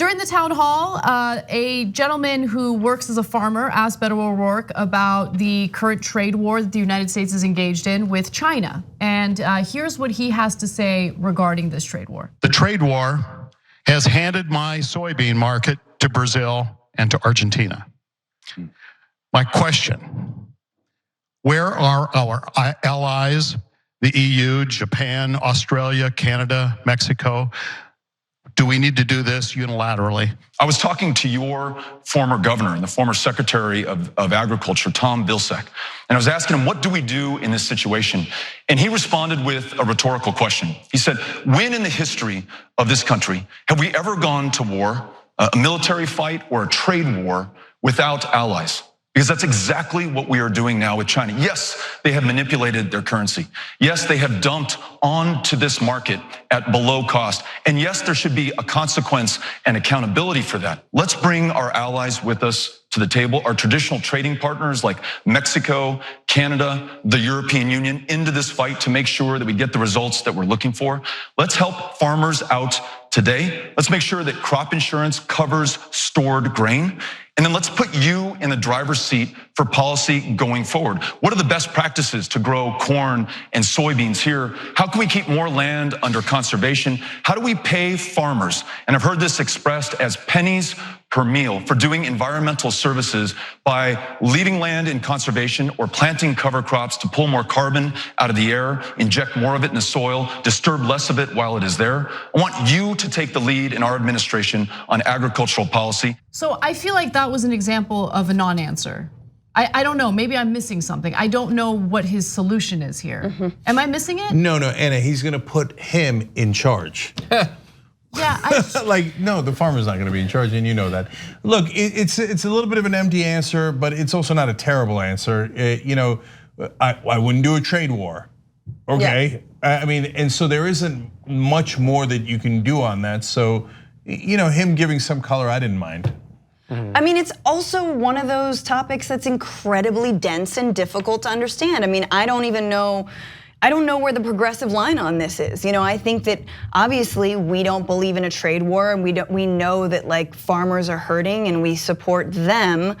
During the town hall, a gentleman who works as a farmer asked Beto O'Rourke about the current trade war that the United States is engaged in with China. And here's what he has to say regarding this trade war. The trade war has handed my soybean market to Brazil and to Argentina. My question, where are our allies, the EU, Japan, Australia, Canada, Mexico? Do we need to do this unilaterally? I was talking to your former governor and the former Secretary of Agriculture, Tom Vilsack, and I was asking him, what do we do in this situation? And he responded with a rhetorical question. He said, when in the history of this country have we ever gone to war, a military fight or a trade war without allies? Because that's exactly what we are doing now with China. Yes, they have manipulated their currency. Yes, they have dumped onto this market at below cost. And yes, there should be a consequence and accountability for that. Let's bring our allies with us to the table, our traditional trading partners like Mexico, Canada, the European Union into this fight to make sure that we get the results that we're looking for. Let's help farmers out today. Let's make sure that crop insurance covers stored grain. And then let's put you in the driver's seat for policy going forward. What are the best practices to grow corn and soybeans here? How can we keep more land under conservation? How do we pay farmers? And I've heard this expressed as pennies per meal for doing environmental services by leaving land in conservation or planting cover crops to pull more carbon out of the air, inject more of it in the soil, disturb less of it while it is there. I want you to take the lead in our administration on agricultural policy. So I feel like that was an example of a non-answer. I don't know, maybe I'm missing something. I don't know what his solution is here. Am I missing it? No, Anna, he's gonna put him in charge. Yeah, like, no, the farmer's not gonna be in charge, and you know that. Look, it's a little bit of an empty answer, but it's also not a terrible answer. I wouldn't do a trade war, okay? Yeah. I mean, and so there isn't much more that you can do on that. So, him giving some color, I didn't mind. I mean, it's also one of those topics that's incredibly dense and difficult to understand. I mean, I don't know where the progressive line on this is. I think that obviously we don't believe in a trade war, and we know that like farmers are hurting and we support them.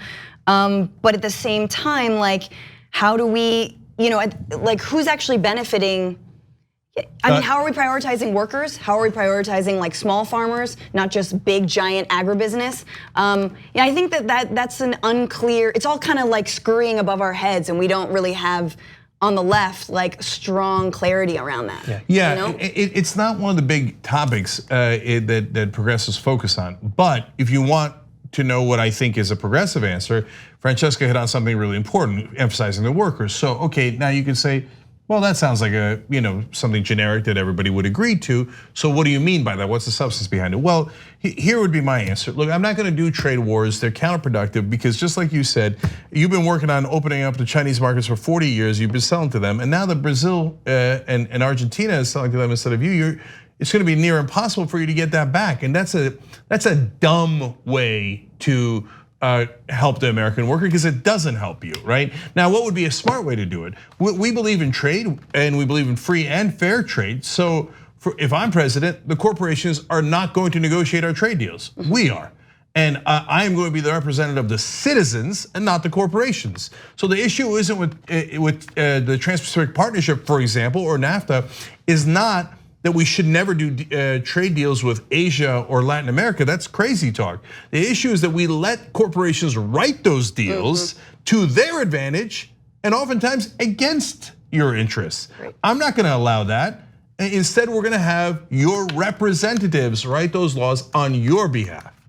But at the same time, like, how do we, like, who's actually benefiting? I mean, how are we prioritizing workers? How are we prioritizing like small farmers, not just big giant agribusiness? I think that's an unclear. It's all kind of like scurrying above our heads, and we don't really have on the left like strong clarity around that. Yeah, it's not one of the big topics that progressives focus on. But if you want to know what I think is a progressive answer, Francesca hit on something really important, emphasizing the workers. So okay, now you can say, well, that sounds like something generic that everybody would agree to. So what do you mean by that? What's the substance behind it? Well, here would be my answer. Look, I'm not gonna do trade wars. They're counterproductive because just like you said, you've been working on opening up the Chinese markets for 40 years. You've been selling to them, and now that Brazil and Argentina is selling to them instead of you, it's gonna be near impossible for you to get that back. And that's a dumb way to help the American worker, because it doesn't help you, right? Now, what would be a smart way to do it? We believe in trade, and we believe in free and fair trade. So if I'm president, the corporations are not going to negotiate our trade deals. We are. And I am going to be the representative of the citizens and not the corporations. So the issue isn't with the Trans-Pacific Partnership, for example, or NAFTA, is not that we should never do trade deals with Asia or Latin America. That's crazy talk. The issue is that we let corporations write those deals to their advantage and oftentimes against your interests. Right. I'm not gonna allow that. Instead, we're gonna have your representatives write those laws on your behalf.